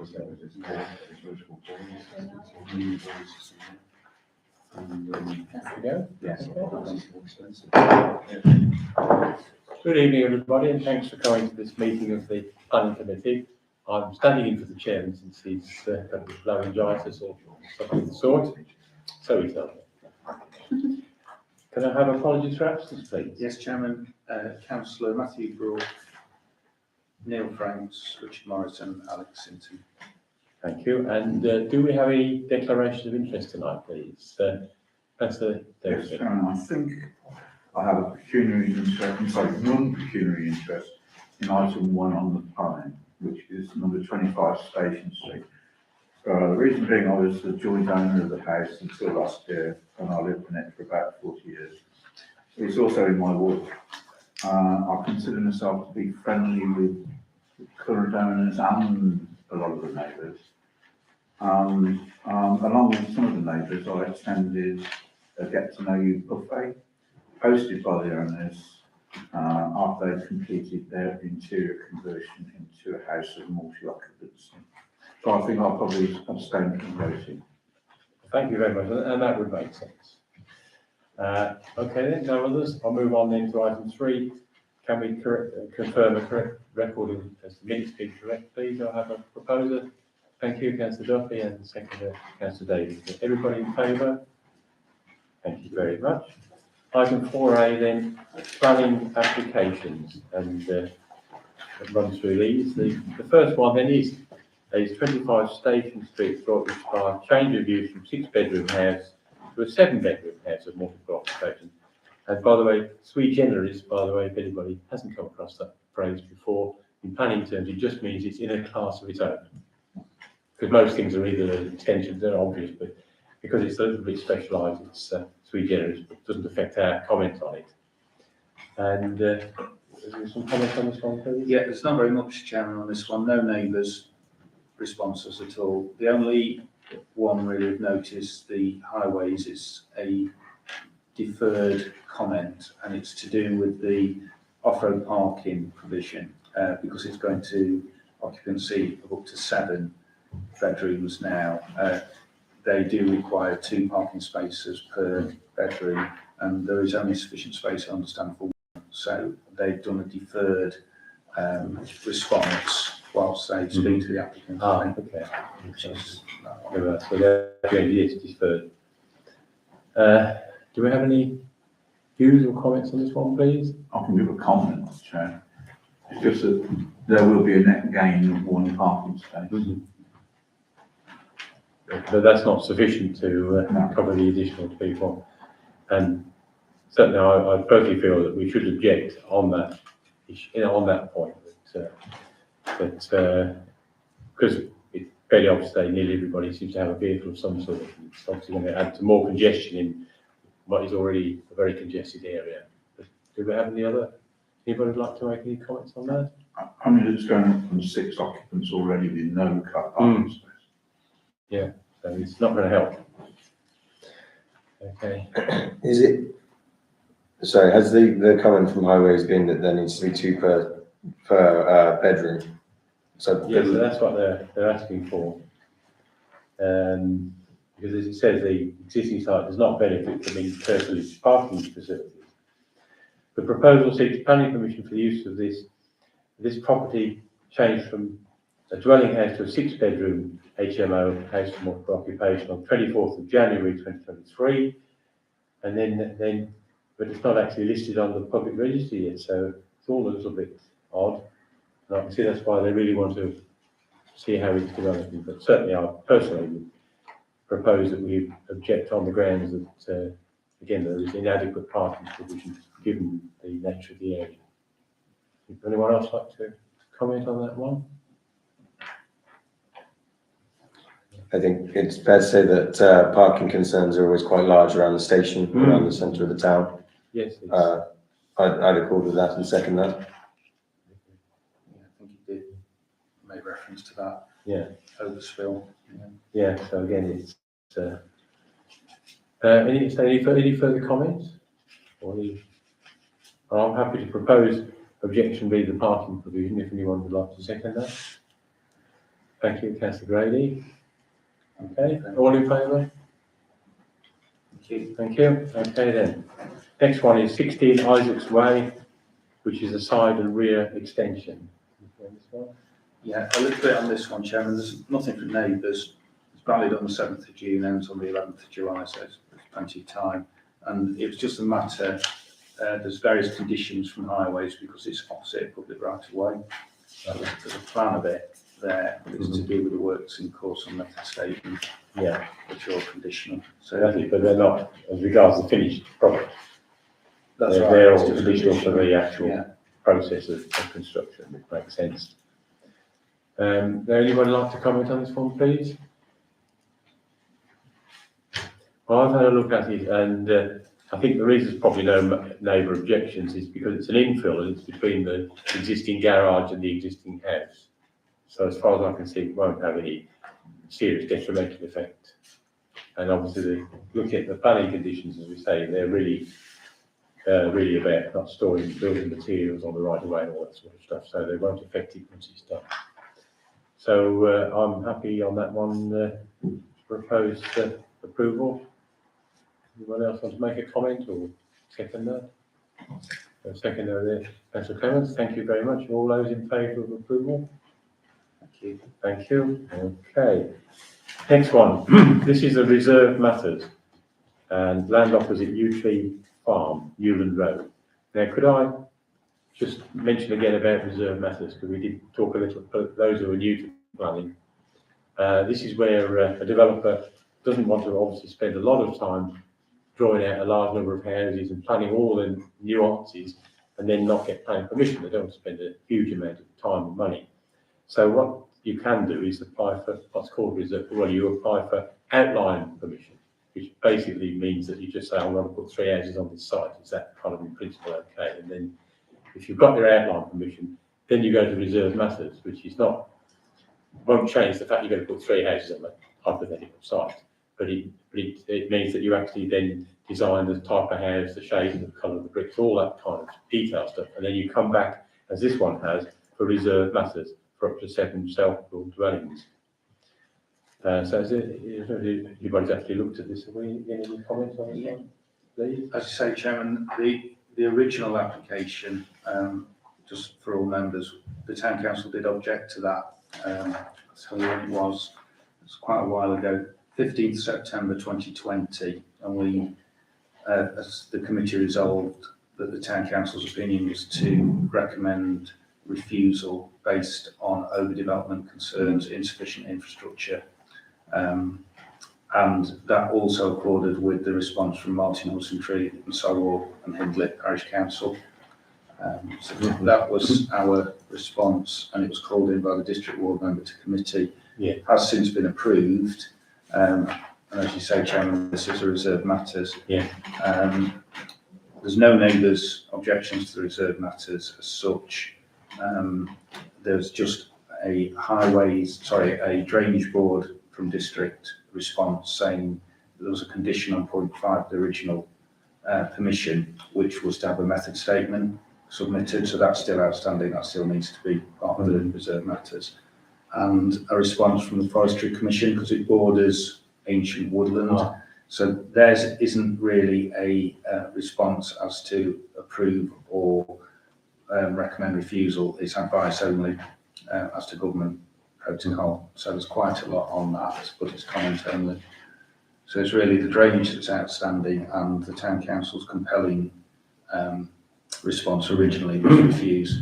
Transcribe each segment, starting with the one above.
Good evening, everybody, and thanks for coming to this meeting of the Planning Committee. I'm standing in for the chairman since he's got a laryngitis or something of the sort. So he tells me. Can I have apologies for absence, please? Yes, Chairman. Councillor Matthew Broad, Neil Franks, Richard Morrison, Alex Sinton. Thank you. And do we have any declarations of interest tonight, please? Councillor Davis. Yes, Chairman, I think I have a pecuniary interest, non-pecuniary interest in item 1 on the plan, which is number 25 Station Street. The reason being, I was the joint owner of the house until last year, and I lived in it for about 40 years. It's also in my ward. I consider myself to be friendly with the current owners and a lot of the neighbours. Along with some of the neighbours, I attended a get-to-know-you buffet hosted by the owners after they completed their interior conversion into a house of multi-occupancy. So I think I'll probably abstain from voting. Thank you very much, and that would make sense. Okay then, no others. I'll move on then to item 3. Can we confirm a correct record as the minutes being correct, please? I'll have a proposer. Thank you, Councillor Duffy, and seconder, Councillor Davies. Everybody in favour? Thank you very much. Item 4A then, planning applications, and run through these. The first one then is 25 Station Street, Broadwich Park, change of use from 6-bedroom house to a 7-bedroom house of multiple occupation. And by the way, sui generis, by the way, if anybody hasn't come across that phrase before, in planning terms, it just means it's in a class of its own. Because most things are either extensions, they're obvious, but because it's a little bit specialised, it's sui generis, but doesn't affect our comment on it. And is there some comments on this one, please? Yeah, there's not very much, Chairman, on this one. No neighbours' responses at all. The only one really of note is the highways. It's a deferred comment, and it's to do with the off-road parking provision because it's going to occupancy of up to 7 bedrooms now. They do require 2 parking spaces per bedroom, and there is only sufficient space, I understand, for 1. So they've done a deferred response whilst they speak to the applicant. Okay. Which is, So it's deferred. Do we have any views or comments on this one, please? I can give a comment, Chair. It's just that there will be a net gain of 1 parking space. But that's not sufficient to cover the additional people. And certainly I personally feel that we should object on that on that point. Because it's fairly obvious that nearly everybody seems to have a vehicle of some sort. It's obviously going to add to more congestion in what is already a very congested area. But do we have anybody would like to make any comments on that? I mean, it's going up from 6 occupants already with no car parking space. Yeah, so it's not going to help. Okay. Is it? Sorry, has the comment from Highways been that there needs to be 2 per bedroom? So yes, so that's what they're asking for. Because as it says, the existing site does not benefit from any curtilage parking facilities. The proposal seeks planning permission for the use of this property changed from a dwelling house to a 6-bedroom HMO, house for multiple occupation, on 24th of January 2023, and then, but it's not actually listed on the public register yet, so it's all a little bit odd. And I can see that's why they really want to see how it's developing. But certainly, I personally would propose that we object on the grounds that, again, there is inadequate parking provision given the nature of the area. Would anyone else like to comment on that one? I think it's fair to say that parking concerns are always quite large around the station, around the centre of the town. Yes. I'd accord with that and second that. yeah, I think you did make reference to that. Yeah. Overspill. Yeah. So again, it's any further comments? I'm happy to propose objection be the parking provision if anyone would like to second that. Thank you, councillor Grady. Okay, all in favour? Thank you. Thank you. Okay then. Next one is 16 Isaacs Way, which is a side and rear extension. Yeah, a little bit on this one, Chairman. There's nothing from neighbours. It's valid on the 7th of June, ends on the 11th of July, so there's plenty of time. And it was just a matter, there's various conditions from highways because it's opposite a public right of way. There's a plan of it there, but it's to do with the works in course on method statement, Yeah, which are all conditional. so that's it, but they're not, as regards the finished product. That's They're right. they're it's all just conditional for the conditional. actual Yeah. process of construction, which makes sense. Anyone like to comment on this one, please? Well, I've had a look at it, and I think the reason there's probably no neighbour objections is because it's an infill and it's between the existing garage and the existing house. So as far as I can see, it won't have any serious detrimental effect. And obviously, looking at the planning conditions, as we say, they're really about not storing building materials on the right of way and all that sort of stuff, so they won't affect it once it's done. So I'm happy on that one, proposed approval. Anyone else want to make a comment or second that? Second there, Councillor Clements, thank you very much. All those in favour of approval? Thank you. Thank you. Okay. Next one, this is a reserve matters and land opposite Yew Tree Farm, Newland Road. Now, could I just mention again about reserve matters, because we did talk a little, for those who are new to planning. This is where a developer doesn't want to obviously spend a lot of time drawing out a large number of houses and planning all the nuances and then not get planning permission. They don't want to spend a huge amount of time and money. So what you can do is apply for what's called reserve, well, you apply for outline permission, which basically means that you just say, I'm going to put 3 houses on this site. Is that kind of in principle okay? And then if you've got your outline permission, then you go to reserve matters, which is not, won't change the fact you're going to put 3 houses on the hypothetical site, but it means that you actually then design the type of house, the shape, the colour of the bricks, all that kind of detail stuff, and then you come back, as this one has, for reserve matters for up to 7 self-built dwellings. So has anybody's actually looked at this? Have we any comments on this one, please? As you say, Chairman, the original application, just for all members, the Town Council did object to that. So when it was quite a while ago, 15th September 2020, and we, as the committee resolved that the Town Council's opinion was to recommend refusal based on overdevelopment concerns, insufficient infrastructure, and that also accorded with the response from Martin Hudson Tree and Sorrel and Hindley Parish Council. So that was our response, and it was called in by the district ward member to committee. Yeah. Has since been approved, and as you say, Chairman, this is a reserve matters. Yeah. There's no neighbours' objections to the reserve matters as such. There's just a drainage board from district response saying there was a condition on point 5 of the original permission, which was to have a method statement submitted, so that's still outstanding, that still needs to be part of the reserve matters. And a response from the Forestry Commission, because it borders ancient woodland, so theirs isn't really a response as to approve or recommend refusal, it's advice only as to government protocol, so there's quite a lot on that, but it's comment only. So it's really the drainage that's outstanding, and the Town Council's compelling response originally was refused.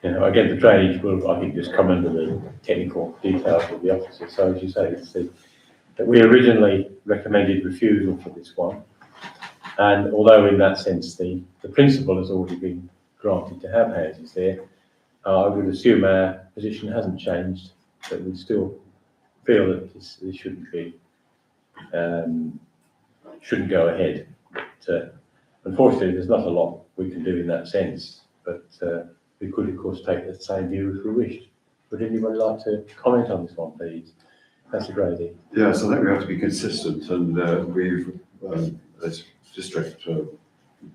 You know, again, the drainage will, I think, just come under the technical details of the officer. So as you say, it's that we originally recommended refusal for this one, and although in that sense the principle has already been granted to have houses there, I would assume our position hasn't changed, that we still feel that this shouldn't be, shouldn't go ahead. But, unfortunately, there's not a lot we can do in that sense, but we could, of course, take the same view if we wished. Would anybody like to comment on this one, please? Councillor Grady. Yes, I think we have to be consistent, and we've, as district,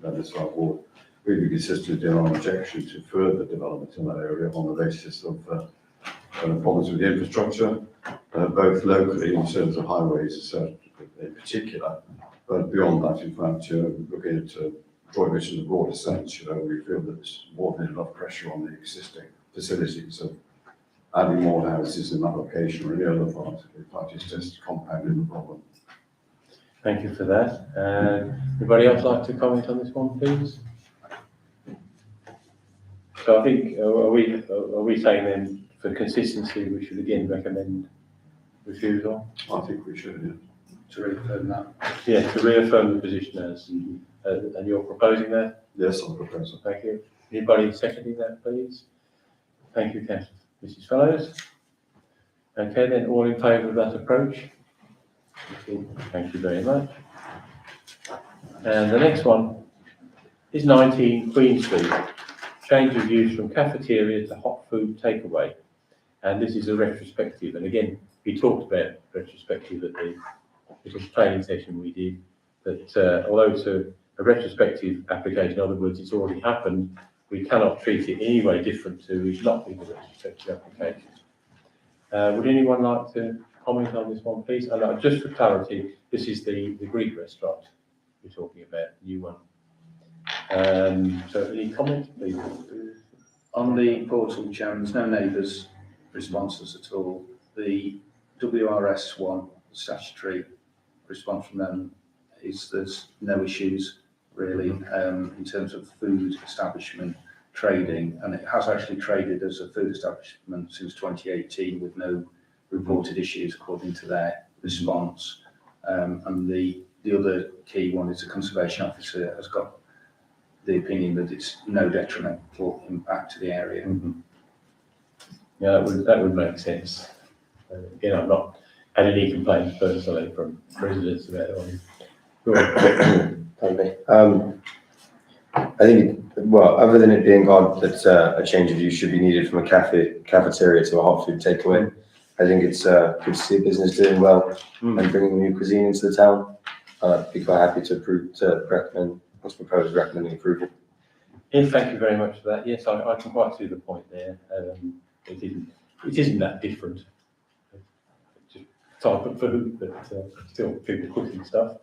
this our ward, we've been consistent in our objection to further development in that area on the basis of problems with the infrastructure, both locally in terms of highways in particular, but beyond that, in fact, looking at drawing this in a broader sense, we feel that there's more than enough pressure on the existing facilities. So adding more houses in that location or any other part, in fact, it's just compounding the problem. Thank you for that. Anybody else like to comment on this one, please? So I think, are we saying then, for consistency, we should again recommend refusal? I think we should, yeah. To reaffirm that. Yeah, to reaffirm the position as, and you're proposing that? Yes, I'll propose it. Thank you. Anybody seconding that, please? Thank you, Councillor. Mrs. Fellows? Okay, then, all in favour of that approach? Thank you very much. And the next one is 19 Queen Street, change of use from cafeteria to hot food takeaway. And this is a retrospective, and again, we talked about retrospective at the little training session we did, that although it's a retrospective application, in other words, it's already happened, we cannot treat it any way different to it not being a retrospective application. Would anyone like to comment on this one, please? And just for clarity, this is the Greek restaurant we're talking about, the new one. So any comments, please? On the portal, Chairman, there's no neighbours' responses at all. The WRS one, statutory response from them is there's no issues really in terms of food establishment trading, and it has actually traded as a food establishment since 2018 with no reported issues according to their response. And the other key one is the conservation officer has got the opinion that it's no detrimental impact to the area. Mm-hmm. Yeah, that would make sense. Again, I've not had any complaints personally from residents about it. Go on. Pardon me. I think, well, other than it being odd that a change of use should be needed from a cafeteria to a hot food takeaway, I think it's good to see a business doing well and bringing new cuisine into the town. I'd be quite happy to recommend what's proposed, recommending approval. Yes, thank you very much for that. Yes, I can quite see the point there. It isn't that different. Just type of food, but still people cooking stuff.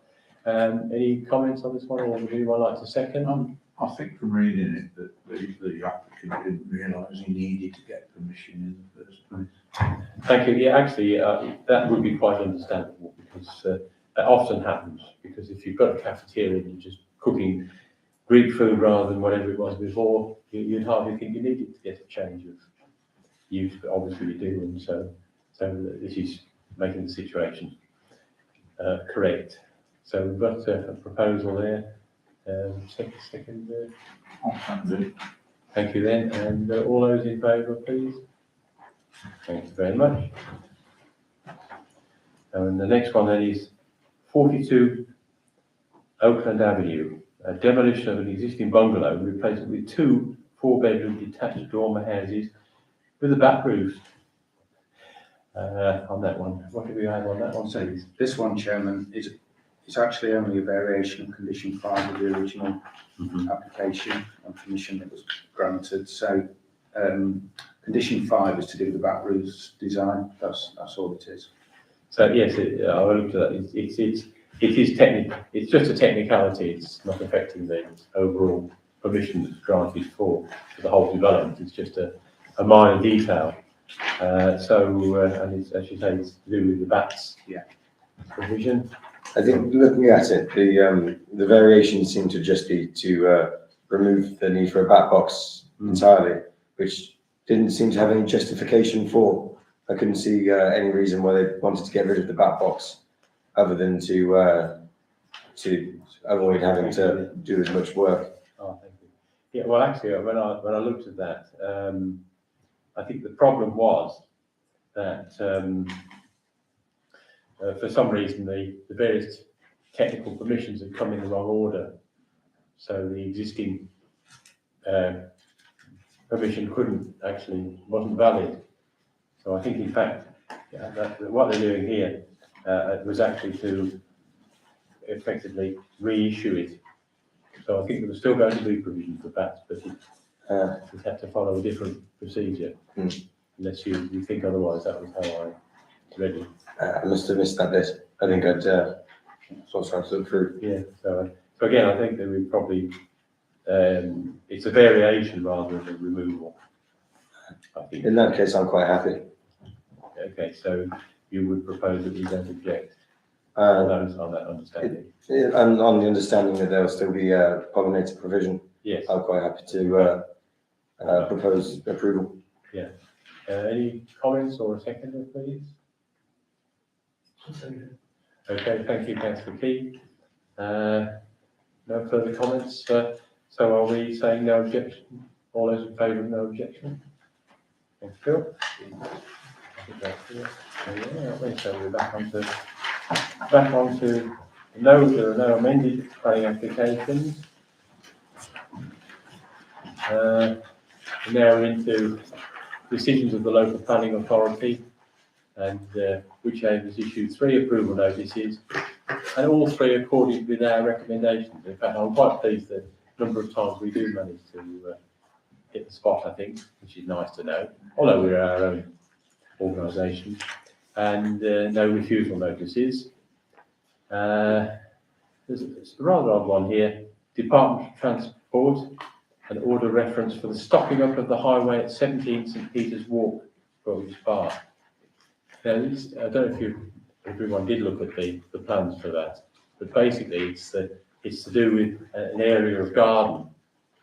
Any comments on this one, or would anyone like to second? I think from reading it that the applicant didn't realise he needed to get permission in the first place. Thank you. Yeah, actually, that would be quite understandable because that often happens. Because if you've got a cafeteria and you're just cooking Greek food rather than whatever it was before, you'd hardly think you needed to get a change of use, but obviously you do, and so this is making the situation correct. So we've got a proposal there. Second. Thank you then, and all those in favour, please. Thank you very much. And the next one then is 42 Oakland Avenue, a demolition of an existing bungalow and replacement with 2 4-bedroom detached dormer houses with a back roof. On that one, what do we have on that one, So please? this one, Chairman, it's actually only a variation of condition 5 of the original application and permission that was granted. So condition 5 is to do with the back roofs design. That's all it is. So yes, I looked at that. It is technical. It's just a technicality. It's not affecting the overall permission that's granted for the whole development. It's just a minor detail. And it's, as you say, it's to do with the BATS provision. I think looking at it, the variations seem to just be to remove the need for a bat box entirely, which didn't seem to have any justification for. I couldn't see any reason why they wanted to get rid of the bat box, other than to avoid having to do as much work. Oh, thank you. Yeah, well, actually, when I looked at that, I think the problem was that for some reason the various technical permissions had come in the wrong order, so the existing permission wasn't valid. So I think, in fact, what they're doing here was actually to effectively reissue it. So I think there was still going to be provision for that, but it had to follow a different procedure. unless you think otherwise. That was how I read it. I must have missed that bit. I think I'd sort of try to look through. Yeah, so again, I think that we probably, it's a variation rather than a removal. I think. In that case, I'm quite happy. Okay, so you would propose that we don't object on that understanding? And on the understanding that there'll still be a pollinator provision, Yes. I'm quite happy to propose approval. Any comments or a seconder, please? Okay, thank you, councillor Key. No further comments, so are we saying no objection? All those in favour of no objection? Thank you, Phil. I think that's it. So we're back onto no, there are no amended planning applications. Now into decisions of the local planning authority, and which has issued 3 approval notices, and all 3 according with our recommendations. In fact, I'm quite pleased that a number of times we do manage to hit the spot, I think, which is nice to know, although we're our own organisation, and no refusal notices. There's a rather odd one here. Department of Transport, an order reference for the stopping up of the highway at 17 St Peter's Walk, Groves Park. Now, this, I don't know if everyone did look at the plans for that, but basically it's to do with an area of garden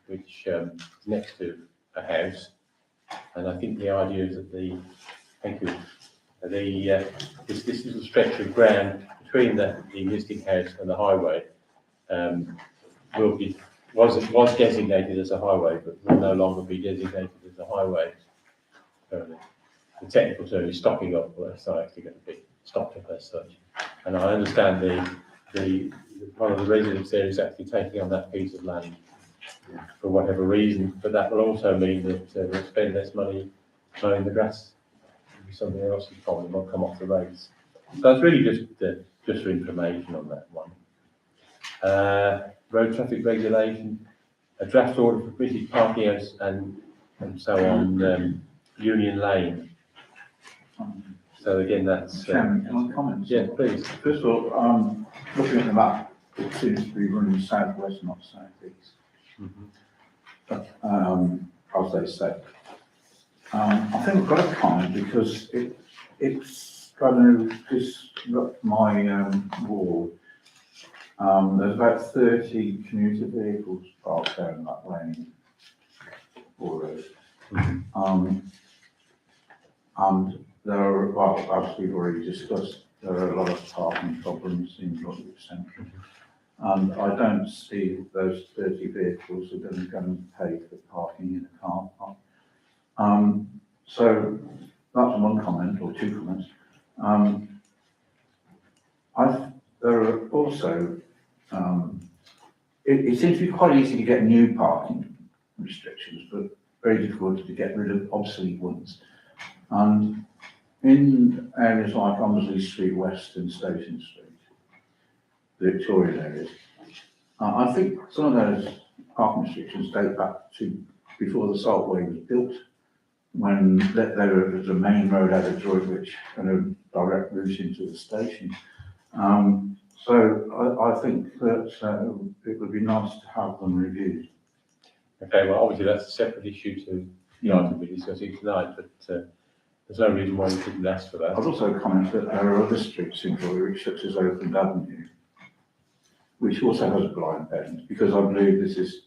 which is next to a house, and I think the idea is that this little stretch of ground between the existing house and the highway was designated as a highway, but will no longer be designated as a highway. The technical term is stopping up, well, it's not actually going to be stopped up as such. And I understand one of the residents there is actually taking on that piece of land for whatever reason, but that will also mean that we'll spend less money mowing the grass. Something else's problem will come off the roads. So it's really just for information on that one. Road traffic regulation, a draft order for British parking house and so on, Union Lane. So again, that's. Chairman, can I comment? Yeah, please. First of all, looking at the map, it seems to be running southwest, not southeast. But, as they say. I think I've got a comment because it's going to disrupt my ward. There's about 30 commuter vehicles parked down that lane already. And there are, well, as we've already discussed, there are a lot of parking problems in Droitwich Central. And I don't see those 30 vehicles are going to go and pay for parking in a car park. So that's one comment or 2 comments. There are also, it seems to be quite easy to get new parking restrictions, but very difficult to get rid of obsolete ones. And in areas like Ombersley Street West and Station Street, the Victorian areas, I think some of those parking restrictions date back to before the Saltway was built, when there was a main road out of Droitwich and a direct route into the station. So I think that it would be nice to have them reviewed. Okay, well, obviously that's a separate issue to the item we're discussing tonight, but there's no reason why we couldn't ask for that. I'd also comment that there are other streets in Droitwich, such as Oakland Avenue, which also has a blind bend, because I believe this is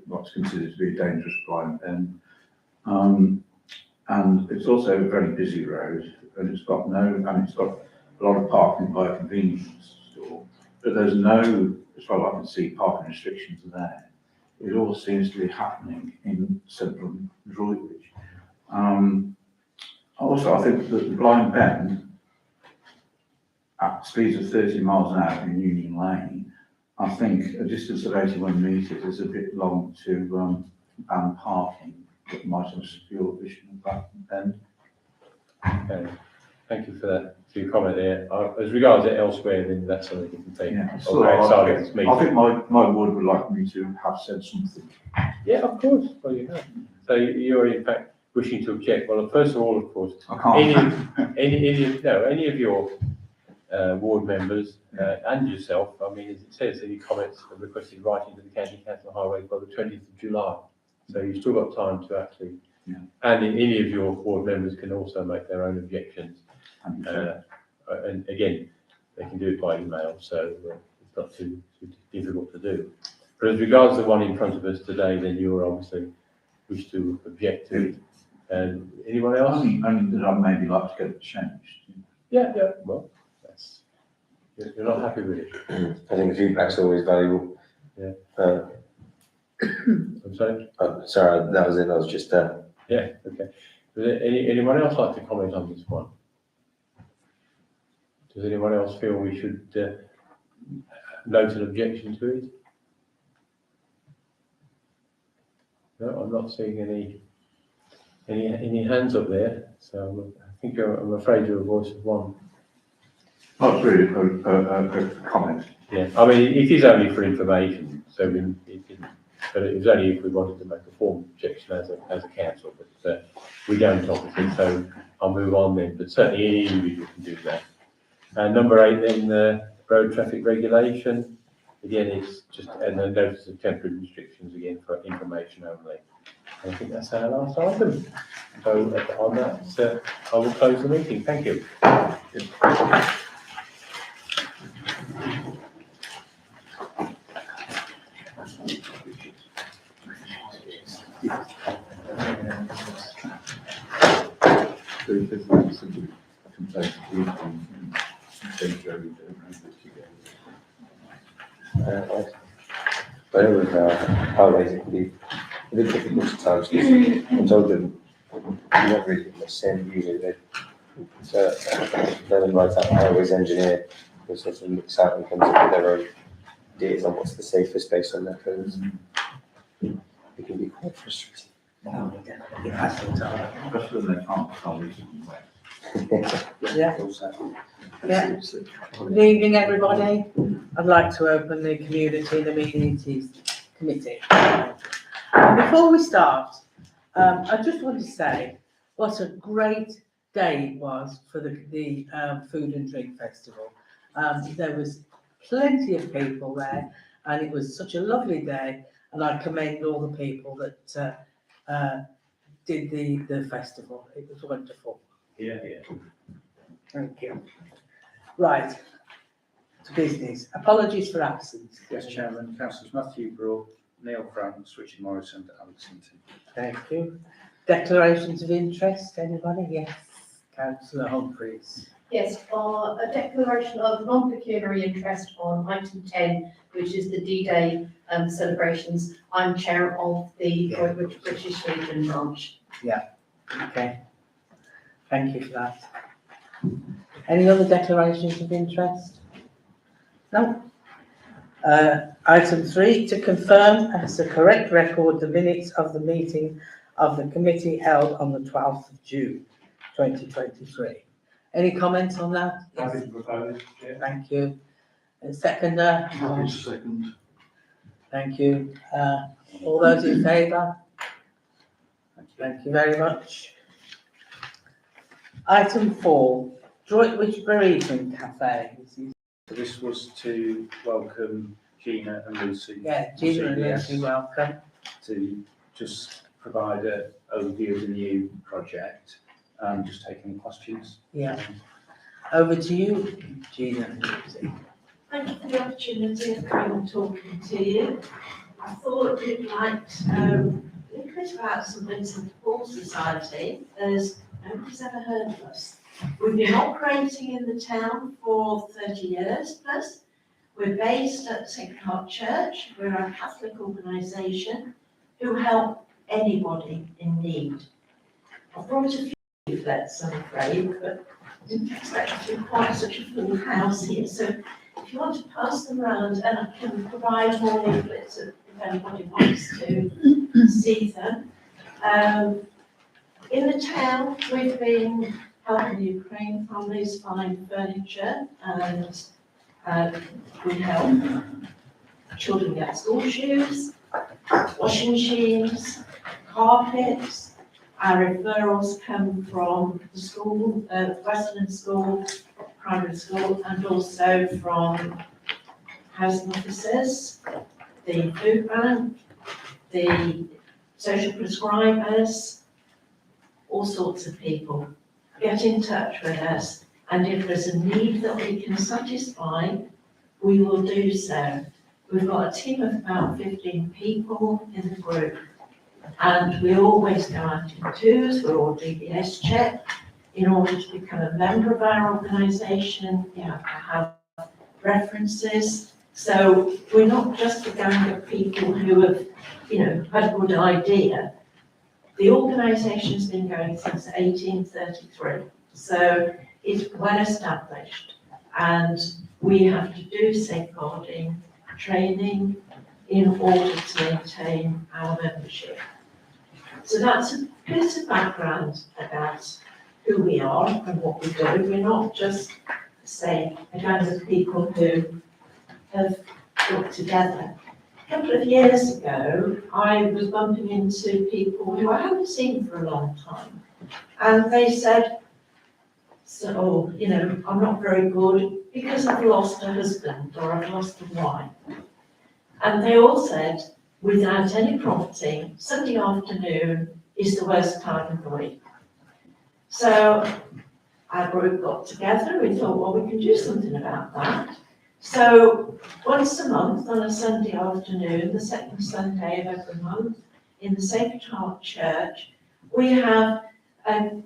what's considered to be a dangerous blind bend. And it's also a very busy road, and it's got a lot of parking by a convenience store, but there's no, as far as I can see, parking restrictions there. It all seems to be happening in central Droitwich. Also, I think that the blind bend at speeds of 30 miles an hour in Union Lane, I think a distance of 81 metres is a bit long to ban parking that might obscure vision of that bend. Okay, thank you for that, for your comment there. As regards it elsewhere, then that's something we can take Yeah, outside of this meeting. I think my ward would like me to have said something. Yeah, of course, well you have. So you're in fact wishing to object? Well, first of all, of course, I can't. any of your ward members and yourself, I mean, as it says, any comments are requested writing to the County Council Highway by the 20th of July. So you've still got time to actually, Yeah. and any of your ward members can also make their own objections. And again, they can do it by email, so it's not too difficult to do. But as regards the one in front of us today, then you are obviously wish to object to it. And anyone else? Only that I'd maybe like to get it changed. Yeah, well, that's, you're not happy with it. I think the feedback's always valuable. Yeah. I'm I'm sorry? sorry, that was it, I was just, Yeah, okay. Does anyone else like to comment on this one? Does anyone else feel we should note an objection to it? No, I'm not seeing any hands up there, so I think I'm afraid you're a voice of one. Oh, it's really a comment. Yeah, I mean, it is only for information, so but it was only if we wanted to make a formal objection as a council, but we don't obviously, so I'll move on then, but certainly any individual can do that. Number 8 then, road traffic regulation, again, it's just, and the notice of temporary restrictions again for information only. And I think that's our last item. So on that, I will close the meeting, thank you. but it was, highways, it can be a bit difficult at times, because I told them, you don't really get much send usually, so, then write out highways engineer, who sort of looks out and comes up with their own ideas on what's the safest based on their codes. It can be quite frustrating. Especially when they can't tell me something. Yeah. Yeah. Good evening, everybody. I'd like to open the Community and Amenities Committee. Before we start, I just want to say what a great day it was for the Food and Drink Festival. There was plenty of people there, and it was such a lovely day, and I commend all the people that did the festival. It was wonderful. Yeah. Thank you. Right, to business. Apologies for absence. Yes, Chairman, Councillors Matthew Brook, Neil Franks, Richard Morrison and Alex Hinton. Thank you. Declarations of interest, anybody? Yes. Councillor Humphreys. Yes, a declaration of non-pecuniary interest on item 10, which is the D-Day celebrations. I'm chair of the Droitwich British Legion branch. Okay. Thank you for that. Any other declarations of interest? No? Item 3, to confirm as a correct record the minutes of the meeting of the committee held on the 12th of June, 2023. Any comments on that? Happy to propose, yeah. Thank you. Seconder? Happy to second. Thank you. All those in favour? Thank you very much. Item 4, Droitwich Bereavement Cafe. So this was to welcome Gina and Lucy. Yeah, Gina and CBS, Lucy, welcome. to just provide an overview of the new project and just take any questions. Yeah. Over to you, Gina and Lucy. Thank you for the opportunity of coming and talking to you. I thought you'd like to a little bit about St Vincent de Paul Society, as nobody's ever heard of us. We've been operating in the town for 30 years plus. We're based at St Clement Church. We're a Catholic organisation who help anybody in need. I've brought a few leaflets, I'm afraid, but didn't expect to be quite such a full house here. So if you want to pass them around, and I can provide more leaflets if anybody wants to see them. In the town, we've been helping Ukraine families find furniture, and we help children get school shoes, washing machines, carpets, Our referrals come from the school, Westland School, primary school, and also from housing officers, the food bank, the social prescribers, all sorts of people. Get in touch with us, and if there's a need that we can satisfy, we will do so. We've got a team of about 15 people in the group, and we always go out in twos, we're all DBS checked. In order to become a member of our organisation, you have to have references. So we're not just a gang of people who have, had a good idea. The organisation's been going since 1833, so it's well established, and we have to do safeguarding training in order to maintain our membership. So that's a bit of background about who we are and what we do. We're not just, say, a gang of people who have got together. A couple of years ago, I was bumping into people who I hadn't seen for a long time. And they said, so, I'm not very good because I've lost a husband or I've lost a wife. And they all said, without any prompting, Sunday afternoon is the worst time of the week. So our group got together, we thought, well, we can do something about that. So once a month on a Sunday afternoon, the second Sunday of every month, in the Sacred Heart Church, we have a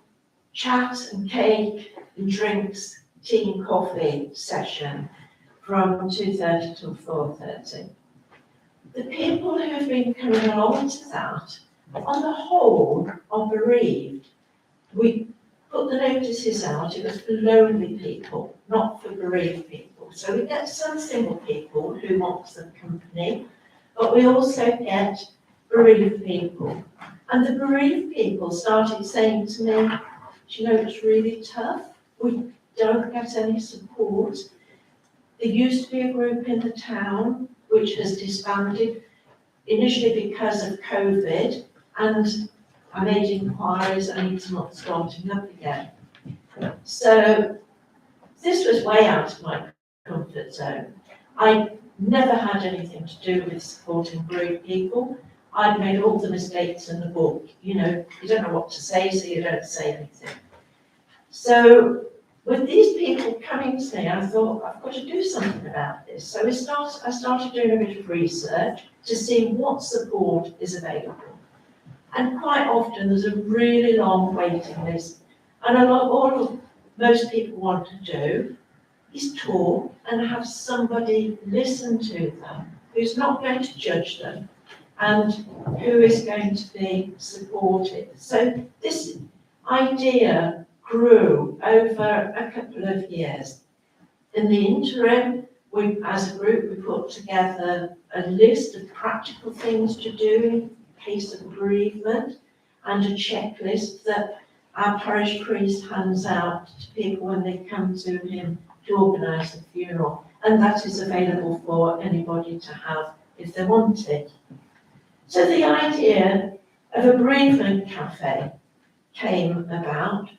chat and cake and drinks, tea and coffee session from 2:30 till 4:30. The people who have been coming along to that, on the whole, are bereaved. We put the notices out, it was for lonely people, not for bereaved people. So we get some single people who want some company, but we also get bereaved people. And the bereaved people started saying to me, it's really tough. We don't get any support. There used to be a group in the town which has disbanded, initially because of COVID, and I made inquiries and it's not starting up again. So this was way out of my comfort zone. I never had anything to do with supporting bereaved people. I'd made all the mistakes in the book. You don't know what to say, so you don't say anything. So with these people coming to me, I thought, I've got to do something about this. So I started doing a bit of research to see what support is available. And quite often there's a really long waiting list. And most people want to do is talk and have somebody listen to them who's not going to judge them and who is going to be supportive. So this idea grew over a couple of years. In the interim, as a group, we put together a list of practical things to do in case of bereavement and a checklist that our parish priest hands out to people when they come to him to organise a funeral. And that is available for anybody to have if they want it. So the idea of a bereavement cafe came about.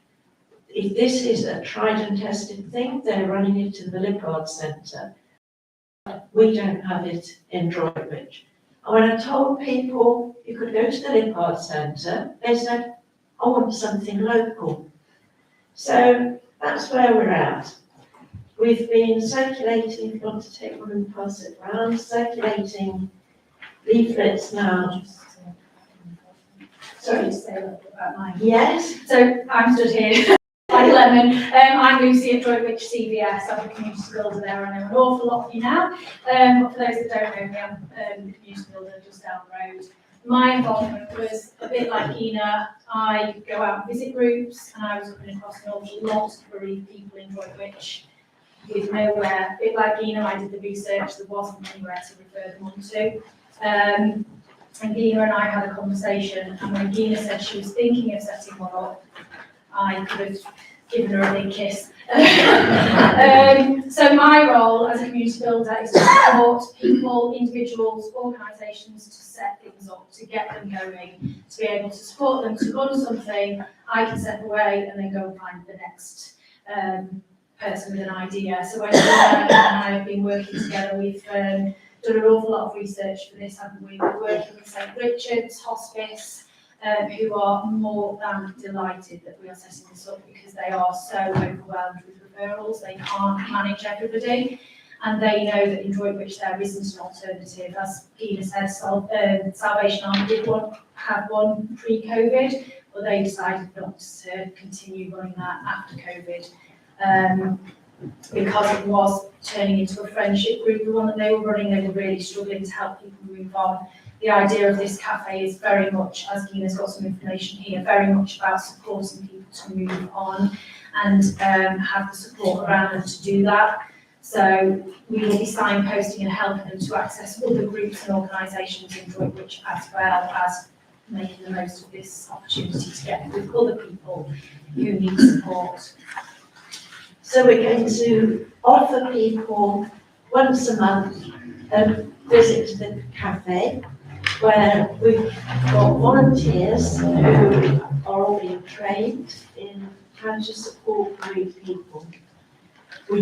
If this is a tried and tested thing, they're running it in the Lippard Centre. We don't have it in Droitwich. And when I told people you could go to the Lippard Centre, they said, I want something local. So that's where we're at. We've been circulating, if you want to take one and pass it around, circulating leaflets now. Sorry? Say a little bit about mine. Yes? So I'm stood here, like Lemon. I'm Lucy at Droitwich CVS. I'm a community builder there. I know an awful lot of you now. But for those that don't know me, I'm the community builder just down the road. My involvement was a bit like Ina. I go out and visit groups, and I was coming across an awful lot of bereaved people in Droitwich with nowhere. A bit like Ina, I did the research, there wasn't anywhere to refer them on to. And Gina and I had a conversation, and when Gina said she was thinking of setting one up, I could have given her a big kiss. So my role as a community builder is to support people, individuals, organisations to set things up, to get them going, to be able to support them, to run something. I can step away and then go and find the next person with an idea. So when Gina and I have been working together, we've done an awful lot of research for this, haven't we? We're working with St Richard's Hospice, who are more than delighted that we are setting this up because they are so overwhelmed with referrals. They can't manage everybody, and they know that in Droitwich there isn't an alternative. As Gina said, Salvation Army did have one pre-COVID, but they decided not to continue running that after COVID. Because it was turning into a friendship group, the one that they were running, they were really struggling to help people move on. The idea of this cafe is very much, as Gina's got some information here, very much about supporting people to move on and have the support around them to do that. So we will be signposting and helping them to access other groups and organisations in Droitwich, as well as making the most of this opportunity to get with other people who need support. So we're going to offer people once a month a visit to the cafe, where we've got volunteers who are all being trained in how to support bereaved people. We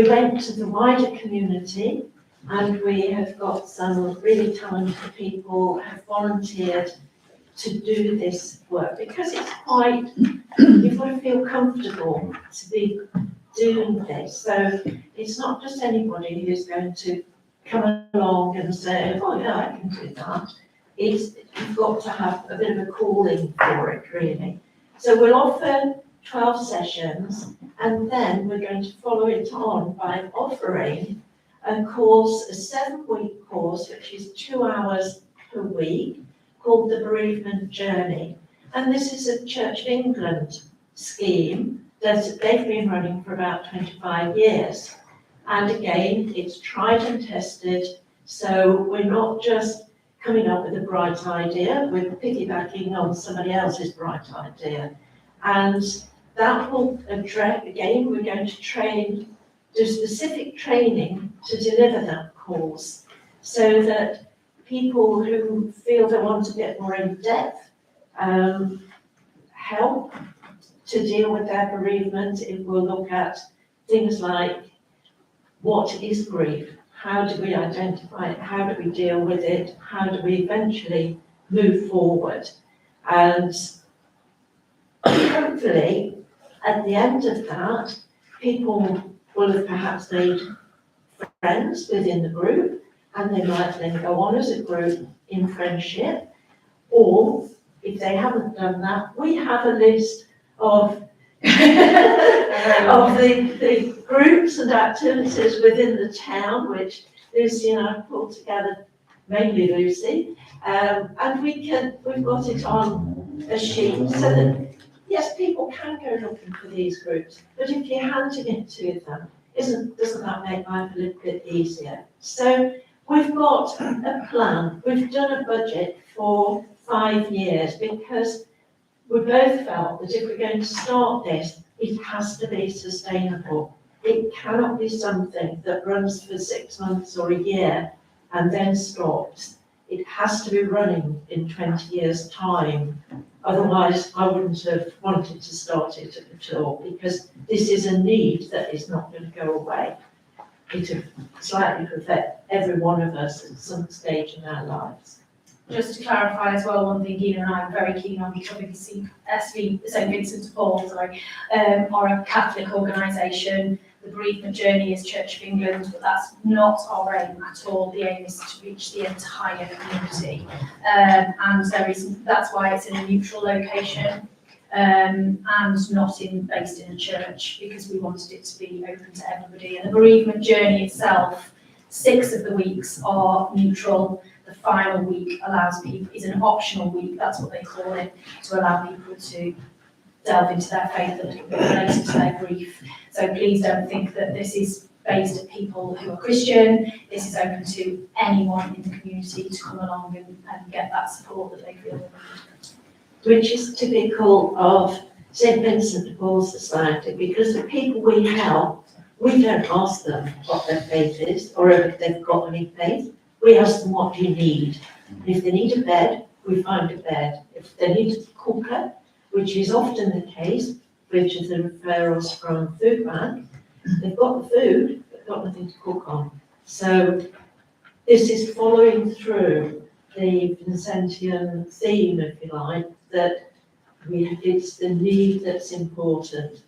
went to the wider community, and we have got some really talented people who have volunteered to do this work, because it's quite, you've got to feel comfortable to be doing this. So it's not just anybody who's going to come along and say, oh yeah, I can do that. You've got to have a bit of a calling for it, really. So we'll offer 12 sessions, and then we're going to follow it on by offering a course, a 7-week course, which is 2 hours per week, called the Bereavement Journey. And this is a Church of England scheme that they've been running for about 25 years. And again, it's tried and tested, so we're not just coming up with a bright idea, we're piggybacking on somebody else's bright idea. And that will address, again, we're going to do specific training to deliver that course, so that people who feel they want a bit more in-depth help to deal with their bereavement. It will look at things like, what is grief? How do we identify it? How do we deal with it? How do we eventually move forward? And hopefully, at the end of that, people will have perhaps made friends within the group, and they might then go on as a group in friendship. Or if they haven't done that, we have a list of of the groups and activities within the town, which Lucy and I pulled together, mainly Lucy, and we've got it on a sheet, so that yes, people can go looking for these groups, but if you're handing it to them, doesn't that make life a little bit easier? So we've got a plan. We've done a budget for 5 years, because we both felt that if we're going to start this, it has to be sustainable. It cannot be something that runs for 6 months or a year and then stops. It has to be running in 20 years' time. Otherwise, I wouldn't have wanted to start it at all, because this is a need that is not going to go away. It will slightly affect every one of us at some stage in our lives. Just to clarify as well, one thing Gina and I are very keen on, because St Vincent de Paul, are a Catholic organisation. The Bereavement Journey is Church of England, but that's not our aim at all. The aim is to reach the entire community, and that's why it's in a neutral location, and not based in a church, because we wanted it to be open to everybody. And the Bereavement Journey itself, 6 of the weeks are neutral. The final week is an optional week, that's what they call it, to allow people to delve into their faith a little bit related to their grief. So please don't think that this is based at people who are Christian. This is open to anyone in the community to come along and get that support that they feel they need. Which is typical of St Vincent de Paul Society, because the people we help, we don't ask them what their faith is, or if they've got any faith. We ask them, what do you need? If they need a bed, we find a bed. If they need a cooker, which is often the case, which is the referrals from food bank, they've got the food, but got nothing to cook on. So this is following through the Vincentian theme, if you like, that it's the need that's important.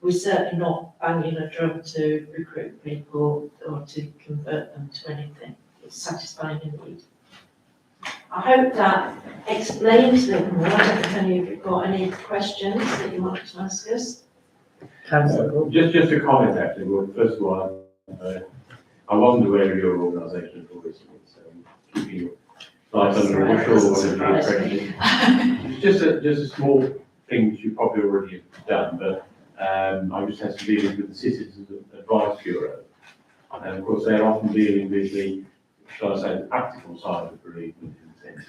We're certainly not banging a drum to recruit people or to convert them to anything. It's satisfying a need. I hope that explains it more. I don't know if any of you got any questions that you want to ask us. Councillor. Just a comment actually, well, first of all, I wasn't aware of your organisation until recently, so keeping your light under a bushel was the impression. It's just a small thing which you probably already have done, but I just had to deal with the Citizens Advice Bureau. And of course, they're often dealing with the, shall I say, the practical side of bereavement in the sense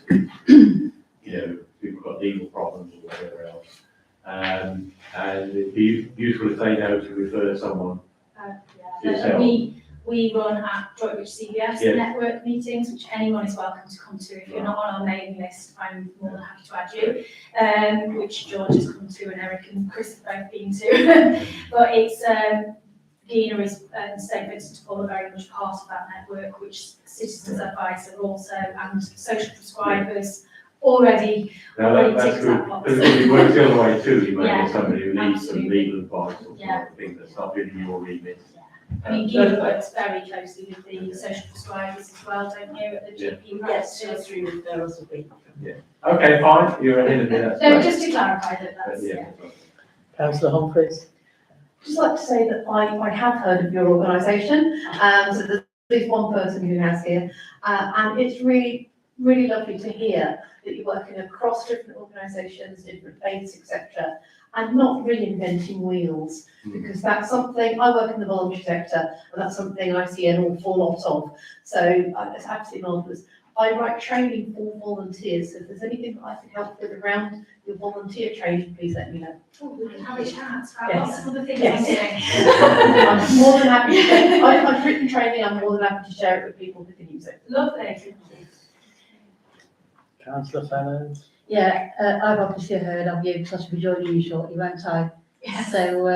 that, you know, people got legal problems or whatever else. And it'd be useful if they know to refer someone yourself. We run at Droitwich CVS Yeah. network meetings, which anyone is welcome to come to. If you're not on our mailing list, I'm more than happy to add you, which George has come to and Eric and Chris have both been to. But it's, GINA is, St Vincent de Paul are very much part of that network, which Citizens Advice are also, and social prescribers already Now that's ticks good, that box. because it works the other way too, you may Yeah, get somebody who needs some absolutely. legal advice or Yeah. something that's not really your remit. I mean, GINA works very closely with the social prescribers as well, don't you, at the Yeah. GP Yes, 2 or practices? 3 referrals a week. Okay, fine, you're ahead of me, that's No, great. just to clarify that But that's, yeah. Councillor Humphries. Just like to say that I have heard of your organisation, so there's at least one person who has here, and it's really, really lovely to hear that you're working across different organisations, different faiths, etc., and not reinventing wheels, because that's something, I work in the voluntary sector, and that's something I see an awful lot of, so it's absolutely marvellous. I write training for volunteers, so if there's anything that I can help with around your volunteer training, please let me know. oh, we can have a chat about Yes. lots of other things Yes. I'm doing. I'm more than happy to share, I've written training, I'm more than happy to share it with people who can use it. Lovely. Councillor Fellows. Yeah, I've obviously heard of you because I'll be joining you shortly, won't I? Yes. So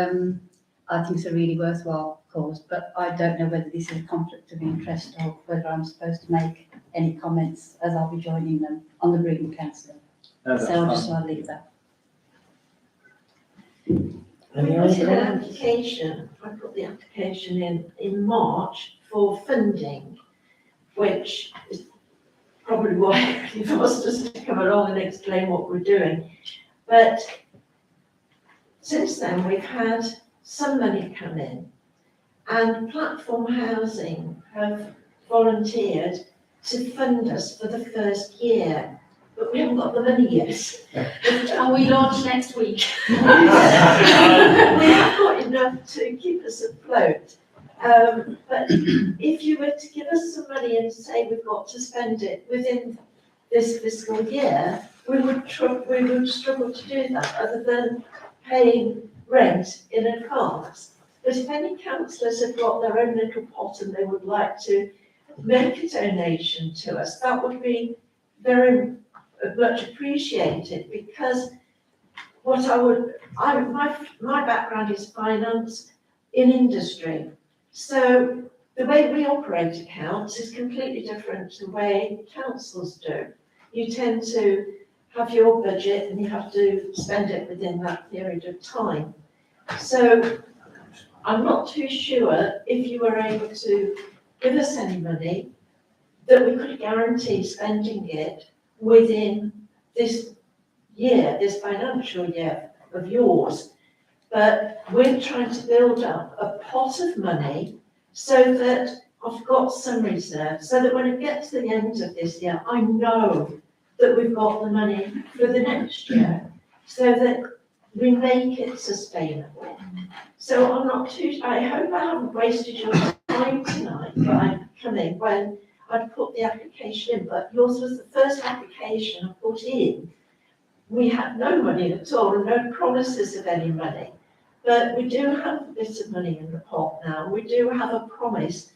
I think it's a really worthwhile cause, but I don't know whether this is a conflict of interest or whether I'm supposed to make any comments as I'll be joining them on the bereavement council. So I'll leave that. Any We other put in an comments? application, I put the application in March for funding, which is probably why you've asked us to come along and explain what we're doing. But since then, we've had some money come in, and Platform Housing have volunteered to fund us for the first year, but we haven't got the money yet. And we launch next week. We have got enough to keep us afloat. But if you were to give us some money and say we've got to spend it within this fiscal year, we would struggle to do that other than paying rent in advance. But if any councillors have got their own little pot and they would like to make a donation to us, that would be very much appreciated, because my background is finance in industry. So the way we operate accounts is completely different to the way councils do. You tend to have your budget and you have to spend it within that period of time. So I'm not too sure if you were able to give us any money that we could guarantee spending it within this year, this financial year of yours. But we're trying to build up a pot of money so that I've got some reserve, so that when it gets to the end of this year, I know that we've got the money for the next year, so that we make it sustainable. So I'm not too, I hope I haven't wasted your time tonight by coming when I'd put the application in, but yours was the first application I put in. We had no money at all, and no promises of any money. But we do have a bit of money in the pot now. We do have a promise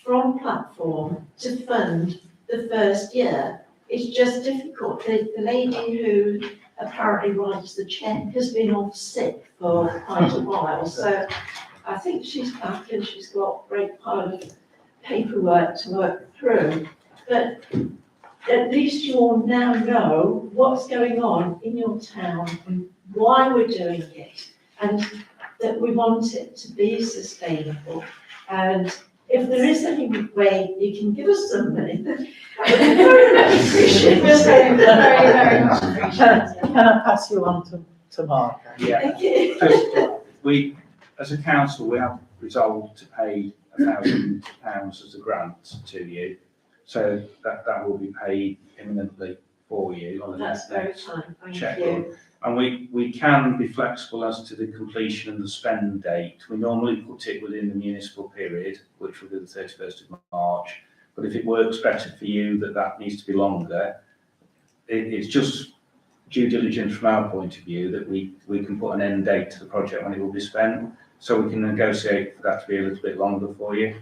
from Platform to fund the first year. it's just difficult. The lady who apparently writes the cheque has been off sick for quite a while, so I think she's back and she's got a great pile of paperwork to work through. But at least you all now know what's going on in your town and why we're doing it, and that we want it to be sustainable. And if there is any way you can give us some money, then I would very much appreciate We'll it. very much appreciate it. Can I pass you on to Mark? Yeah, Thank you. just, as a council, we have resolved to pay £1,000 as a grant to you. So that will be paid imminently for you on the That's very kind, thank check. you. And we can be flexible as to the completion and the spend date. We normally put it within the municipal period, which will be the 31st of March. But if it works better for you that needs to be longer, it's just due diligence from our point of view that we can put an end date to the project when it will be spent. So we can negotiate for that to be a little bit longer for you.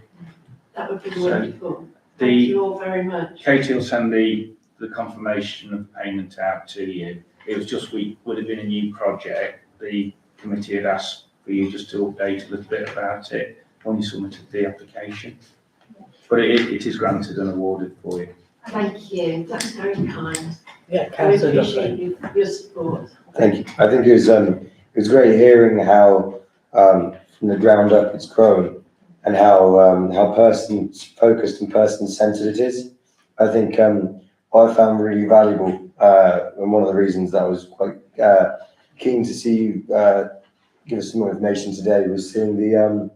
That would be So wonderful. Thank you all very much. Katie will send the confirmation of payment out to you. It was just, would have been a new project. The committee had asked for you just to update a little bit about it when you submitted the application. But it is granted and awarded for you. Thank you, that's very kind. Yeah, I councillor appreciate Duffy. your support. Thank you. I think it was great hearing how, from the ground up it's grown and how person focused and person centered it is. I think, what I found really valuable, and one of the reasons that I was quite, keen to see you, give us some more information today was seeing the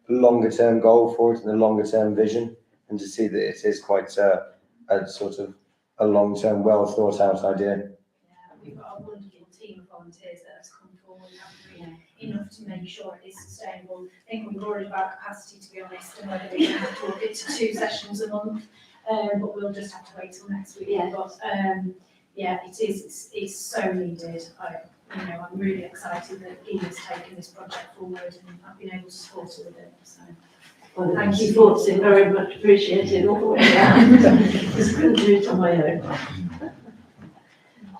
longer term goal for it and the longer term vision, and to see that it is quite a sort of a long term, well thought out idea. Yeah, we've got a wonderful team of volunteers that has come forward, enough to make sure it is sustainable. I think we're worried about capacity, to be honest, and whether we can have to get to 2 sessions a month, but we'll just have to wait till next week. Yeah. But yeah, it's so needed. I'm really excited that Ian's taken this project forward and I've been able to support it with it. So Well, thank you, Fortune, very much appreciated all the way down. Just couldn't do it on my own.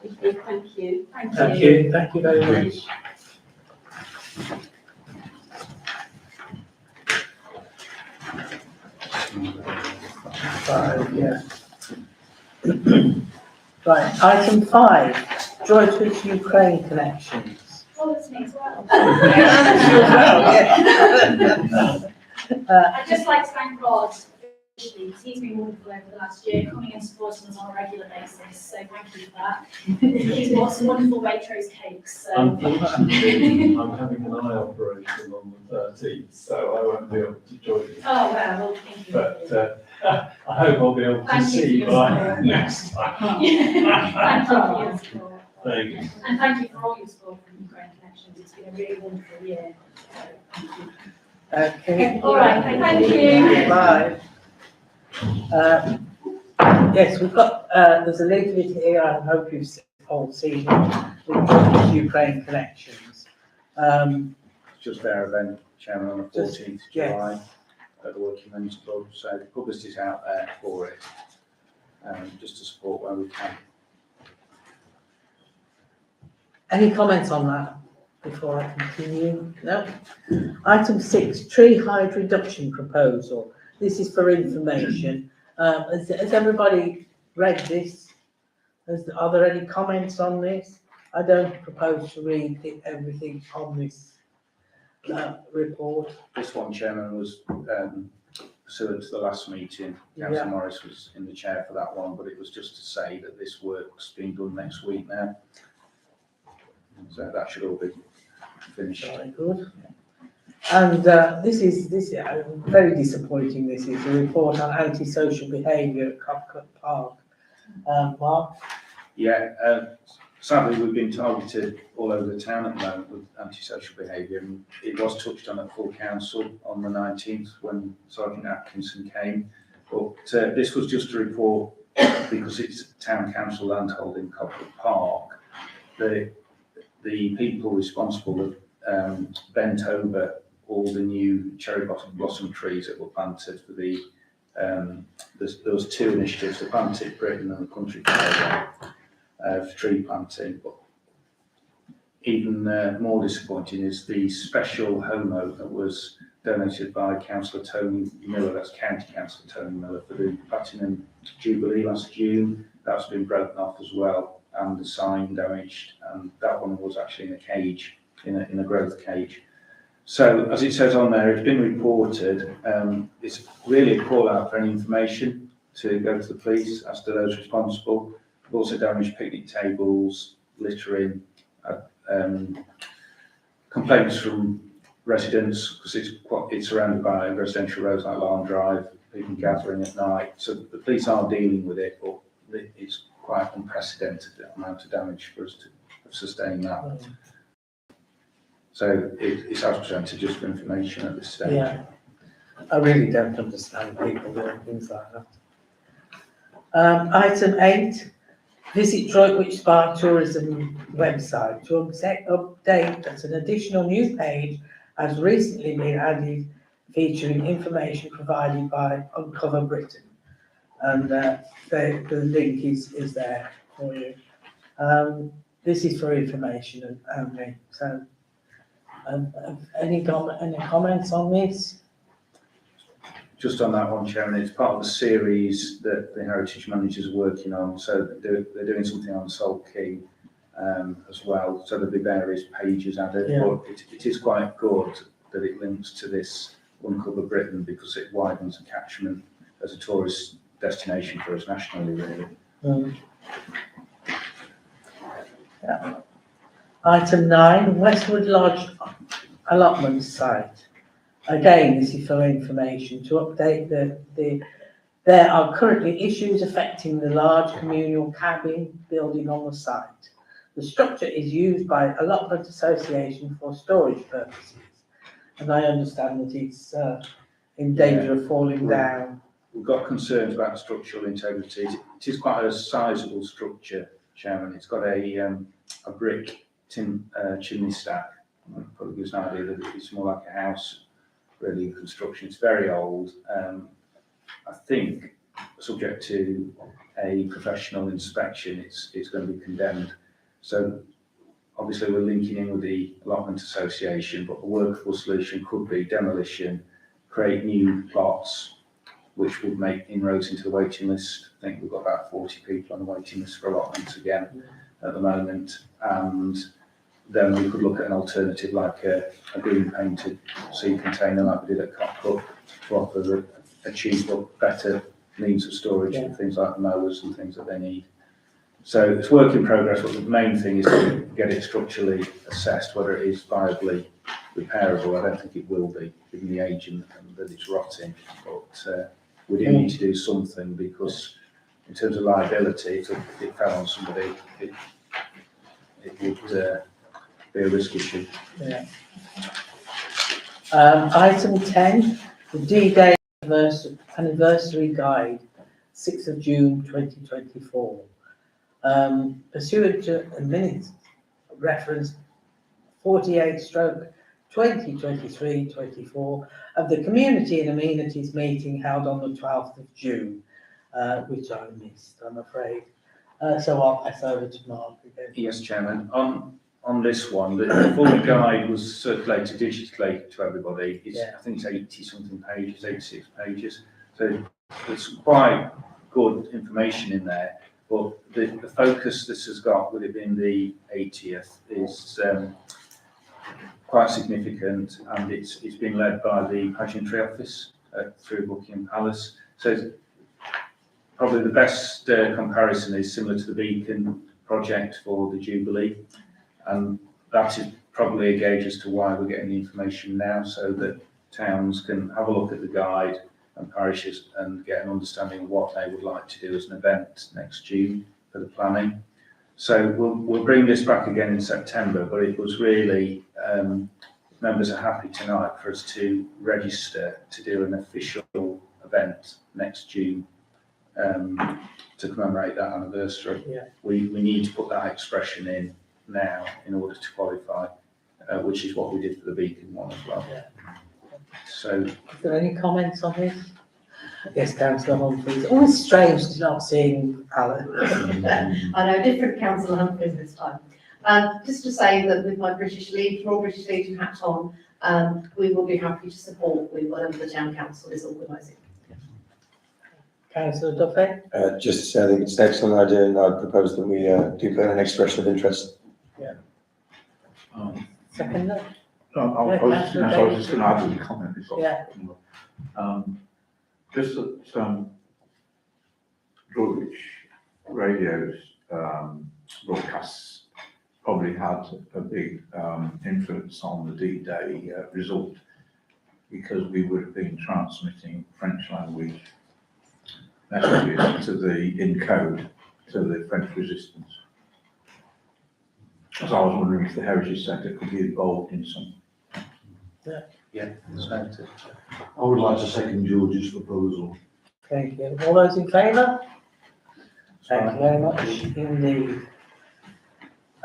Okay, thank you. Thank you, thank you very much. Five, yeah. Right, item 5, Droitwich Ukraine connections. well, it's me as well. Uh, I'd just like to thank Rod, officially, because he's been wonderful over the last year, coming and supporting us on a regular basis, so thank you for that. He's bought some wonderful Waitrose cakes, so. Unfortunately, I'm having an eye operation on the 13th, so I won't be able to join you. Oh, well, thank you. But I hope I'll be able to Thank you see for you your support. next time. Thank you for your support. Thank you. And thank you for all your support from Ukraine Connections, it's been a really wonderful year. So, thank you. Okay. All right, thank you. Bye. Yes, we've got, there's a leaflet here, I hope you've all seen it, with Ukraine connections. It's just their event, Chairman, on the 14th of yes. July at the Working Men's Club. So the publicity's out there for it, just to support where we can. Any comments on that before I continue? No? Item 6, tree height reduction proposal. This is for information. Has everybody read this? Are there any comments on this? I don't propose to read everything on this report. This one, Chairman, was pursuant to the last meeting. Councillor Morris was in the chair for that one, but it was just to say that this work's being done next week now. So that should all be finished. Very good. And this is very disappointing. This is a report on antisocial behaviour at Copcott Park. Mark? Yeah, sadly, we've been targeted all over the town at the moment with antisocial behaviour, and it was touched on at full council on the 19th when Sergeant Atkinson came. But this was just a report because it's town council landhold in Copcott Park. The people responsible have bent over all the new cherry blossom trees that were planted for the There was two initiatives, the Plant It Britain and the Country Club for tree planting, but even more disappointing is the special home oak that was donated by Councillor Tony Miller, that's County Councillor Tony Miller, for the Platinum Jubilee last June. That's been broken off as well, and the sign damaged, and that one was actually in a cage, in a growth cage. So, as it says on there, it's been reported. It's really a call out for any information to go to the police as to those responsible. We've also damaged picnic tables, littering, complaints from residents because it's surrounded by residential roads like Larne Drive, people gathering at night. So the police are dealing with it, but it's quite unprecedented the amount of damage for us to have sustained that. So it's as presented, just for information at this stage. Yeah, I really don't understand people doing things like that. Item 8, visit Droitwich Spa Tourism website to update that an additional new page has recently been added featuring information provided by Uncover Britain. And the link is there for you. This is for information only. So, any comments on this? Just on that one, Chairman, it's part of the series that the Heritage Managers are working on. So they're doing something on Salt King as well. So there'll be various pages added. Yeah. But it is quite good that it links to this Uncover Britain because it widens the catchment as a tourist destination for us nationally, really. Yeah. Item 9, Westwood Lodge allotment site. Again, this is for information to update there are currently issues affecting the large communal cabin building on the site. The structure is used by allotment association for storage purposes, and I understand that it's in danger of falling down. We've got concerns about structural integrity. It is quite a sizable structure, Chairman. It's got a brick chimney stack. Probably gives an idea that it's more like a house, really, in construction. It's very old. I think, subject to a professional inspection, it's going to be condemned. So, obviously, we're linking in with the allotment association, but a workable solution could be demolition, create new plots, which would make inroads into the waiting list. I think we've got about 40 people on the waiting list for allotments again at the moment, and then we could look at an alternative like a green painted sea container like we did at Cockcut to offer a cheaper, better means of storage and things like the mowers and things that they need. So it's work in progress, but the main thing is to get it structurally assessed, whether it is viably repairable. I don't think it will be, given the age and that it's rotting, but we do need to do something because in terms of liability, if it fell on somebody, it would be a risk issue. Yeah. Item 10, the D-Day anniversary guide, 6th of June 2024. Pursuant to a minutes reference 48/2023-24 of the Community and Amenities meeting held on the 12th of June, which I missed, I'm afraid. So I'll pass over to Mark again. Yes, Chairman. On this one, the full guide was circulated digitally to everybody. I think it's 80-something pages, 86 pages. So it's quite good information in there. But the focus this has got, with it being the 80th, is quite significant, and it's been led by the Pageantry Office through Buckingham Palace. So probably the best comparison is similar to the Beacon project for the Jubilee, and that is probably a gauge as to why we're getting the information now, so that towns can have a look at the guide and parishes and get an understanding of what they would like to do as an event next June for the planning. So we'll bring this back again in September, but it was really, members are happy tonight for us to register to do an official event next June to commemorate that anniversary. Yeah. We need to put that expression in now in order to qualify, which is what we did for the Beacon one as well. Yeah. So, Is there any comments on this? Yes, councillor Humphries. Always strange to not seeing Alan. I know, different councillor Humphries this time. Just to say that with my British Legion, Royal British Legion hat on, we will be happy to support with whatever the town council is organising. Councillor Duffy? Just to say, I think it's an excellent idea, and I'd propose that we do put an expression of interest. Second? I was just going to add a comment. It's all- Yeah. Just that, Droitwich Radio's, broadcasts probably had a big, influence on the D-Day, result, because we would have been transmitting French language messages in code to the French resistance. So I was wondering if the Heritage Centre could be involved in some. Yeah, it's noted. I would like to second George's proposal. Thank you. All those in favour? Thank you very much indeed.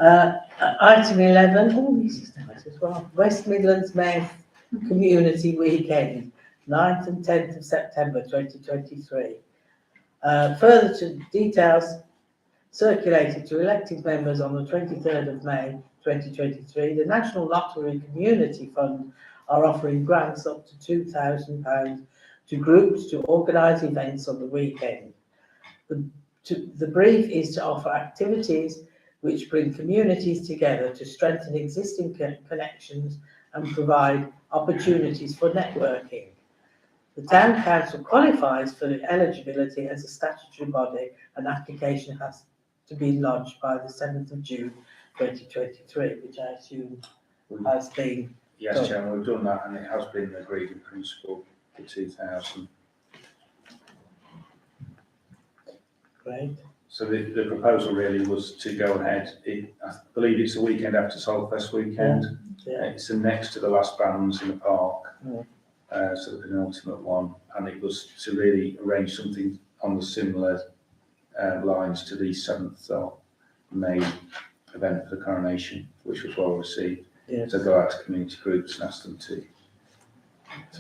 Item 11, oh, this is nice as well. West Midlands Mayor Community Weekend, 9th and 10th of September 2023. Further to details circulated to elected members on the 23rd of May 2023, the National Lottery Community Fund are offering grants up to £2,000 to groups to organise events on the weekend. The brief is to offer activities which bring communities together to strengthen existing connections and provide opportunities for networking. The Town Council qualifies for the eligibility as a statutory body, and application has to be lodged by the 7th of June 2023, which I assume has been. Yes, Chairman, we've done that and it has been agreed in principle for 2,000. Great. So the proposal really was to go ahead, I believe it's the weekend after Salfest weekend. Yeah. It's the next to the last bands in the park, Yeah. so the penultimate one. And it was to really arrange something on the similar lines to the 7th of May event for the coronation, which was well received. Yes. So go out to community groups and ask them to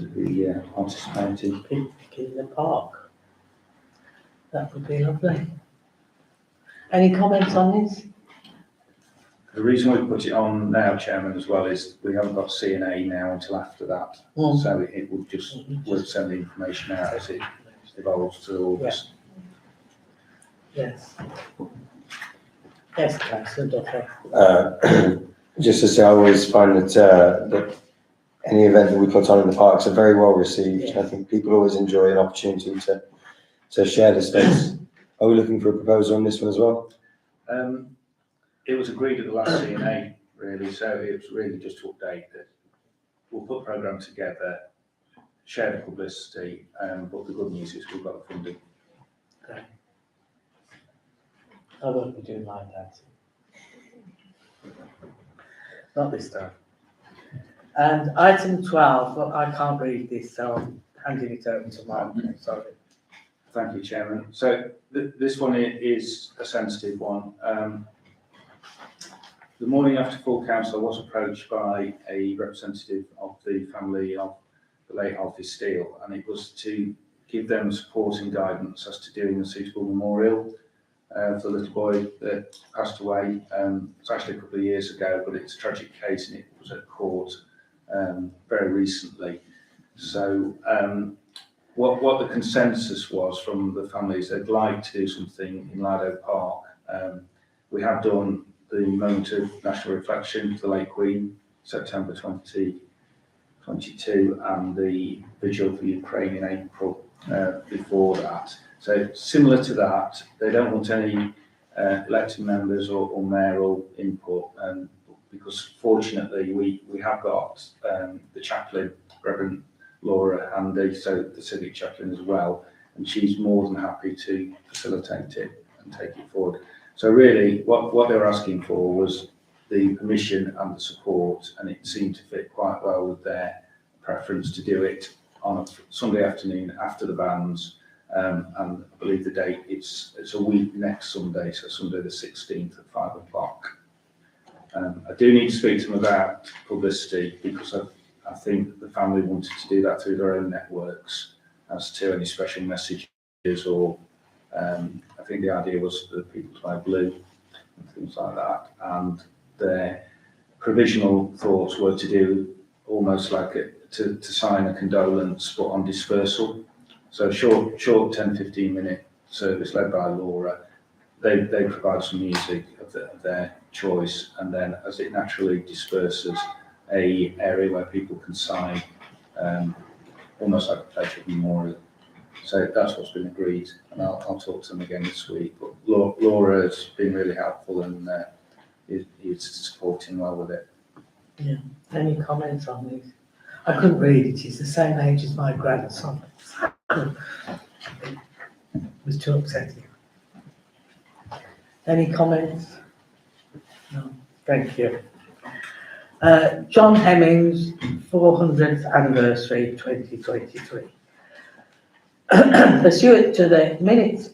be participating. Picnic in the park. That would be lovely. Any comments on this? The reason we put it on now, Chairman, as well, is we haven't got CNA now until after that. So it would just, we'll send the information out as it evolves through August. Yes. Yes, Councillor Duffy. Just to say, I always find that any event that we put on in the parks are very well received. Yeah. I think people always enjoy an opportunity to share the space. Are we looking for a proposal on this one as well? It was agreed at the last CNA, really, so it was really just to update that we'll put the programme together, share the publicity, but the good news is we've got the funding. I won't be doing line dancing. Not this time. And item 12, well, I can't read this, so I'm handing it over to Mark. Sorry. Thank you, Chairman. So this one is a sensitive one. The morning after full council, I was approached by a representative of the family of the late Alfie Steele, and it was to give them support and guidance as to doing a suitable memorial for the little boy that passed away. It's actually a couple of years ago, but it's a tragic case and it was at court very recently. So what the consensus was from the families, they'd like to do something in Lido Park. We have done the moment of national reflection for the late Queen, September 2022, and the vigil for Ukraine in April before that. So similar to that, they don't want any elected members or mayoral input, because fortunately we have got the chaplain, Reverend Laura Handy, so the civic chaplain as well, and she's more than happy to facilitate it and take it forward. So really what they were asking for was the permission and the support, and it seemed to fit quite well with their preference to do it on a Sunday afternoon after the bands. And I believe the date, it's a week next Sunday, so Sunday the 16th at 5 o'clock. I do need to speak to them about publicity, because I think the family wanted to do that through their own networks, as to any special messages or, I think the idea was for people to wear blue and things like that. And their provisional thoughts were to do almost like to sign a condolence but on dispersal. So short 10-15 minute service led by Laura. They provide some music of their choice, and then as it naturally disperses, a area where people can sign, almost like a pledge of memorial. So that's what's been agreed, and I'll talk to them again this week. But Laura has been really helpful and is supporting well with it. Yeah. Any comments on this? I couldn't read it. He's the same age as my grandson. It was too upsetting. Any comments? No. Thank you. John Hemmings, 400th anniversary 2023. Pursuant to the minutes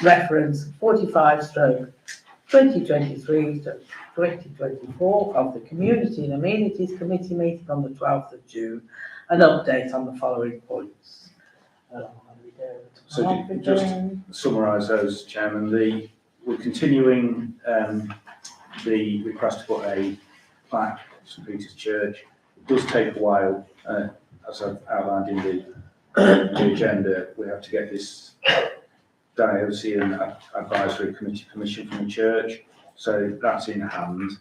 reference 45/2023/2024 of the Community and Amenities Committee meeting on the 12th of June, an update on the following points. So just summarise those, Chairman. We're continuing the request to put a plaque at St Peter's Church. It does take a while, as I've outlined in the agenda. We have to get this Diocesan Advisory Committee permission from the church, so that's in hand.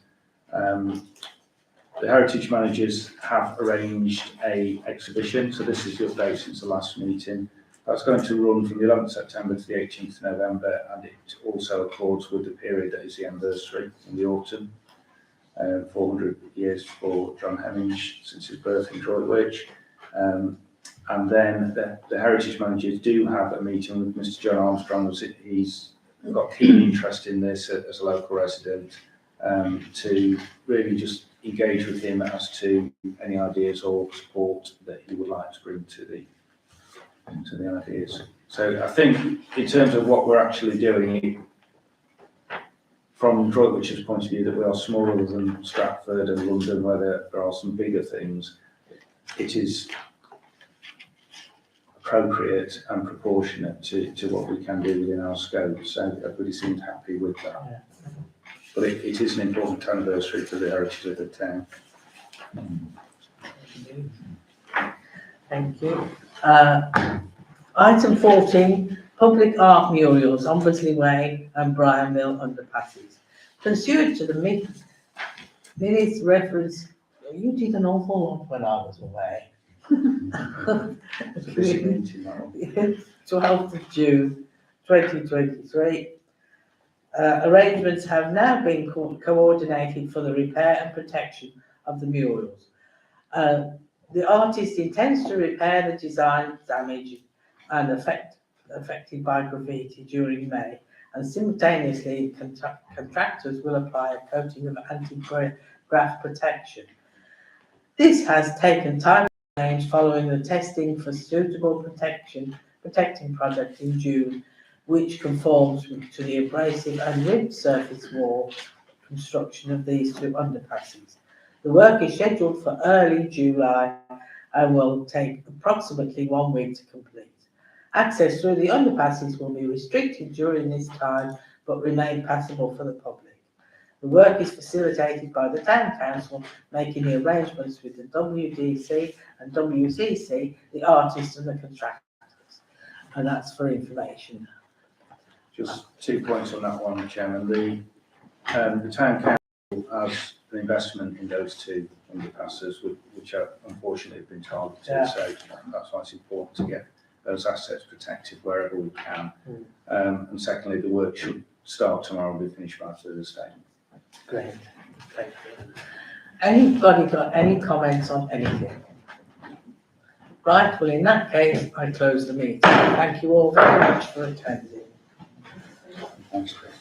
The heritage managers have arranged a exhibition, so this is the update since the last meeting. That's going to run from the 11th September to the 18th November, and it also accords with the period that is the anniversary in the autumn. 400 years for John Hemmings since his birth in Droitwich. And then the heritage managers do have a meeting with Mr. John Armstrong, as he's got keen interest in this as a local resident, to really just engage with him as to any ideas or support that he would like to bring to the ideas. So I think in terms of what we're actually doing, from Droitwich's point of view, that we are smaller than Stratford and London, where there are some bigger things, it is appropriate and proportionate to what we can do within our scope. So everybody seemed happy with that. Yeah. But it is an important anniversary for the heritage of the town. Thank you. Item 14, public art murals, Ombersley Way and Brian Mill underpasses. Pursuant to the minutes reference, you did an awful lot when I was away. 12th of June 2023. Arrangements have now been coordinated for the repair and protection of the murals. The artist intends to repair the design damage and affected by graffiti during May, and simultaneously contractors will apply a coating of anti-graff protection. This has taken time to change following the testing for suitable protecting product in June, which conforms to the abrasive and ribbed surface wall construction of these two underpasses. The work is scheduled for early July and will take approximately 1 week to complete. Access through the underpasses will be restricted during this time, but remain passable for the public. The work is facilitated by the Town Council, making the arrangements with the WDC and WCC, the artists and the contractors. And that's for information. Just 2 points on that one, Chairman. The Town Council has an investment in those two underpasses, which are unfortunately been targeted. Yeah. So that's why it's important to get those assets protected wherever we can. And secondly, the work should start tomorrow and be finished by Thursday. Great, thank you. Anybody got any comments on anything? Right, well, in that case, I close the meeting. Thank you all very much for attending. Thanks, Chris.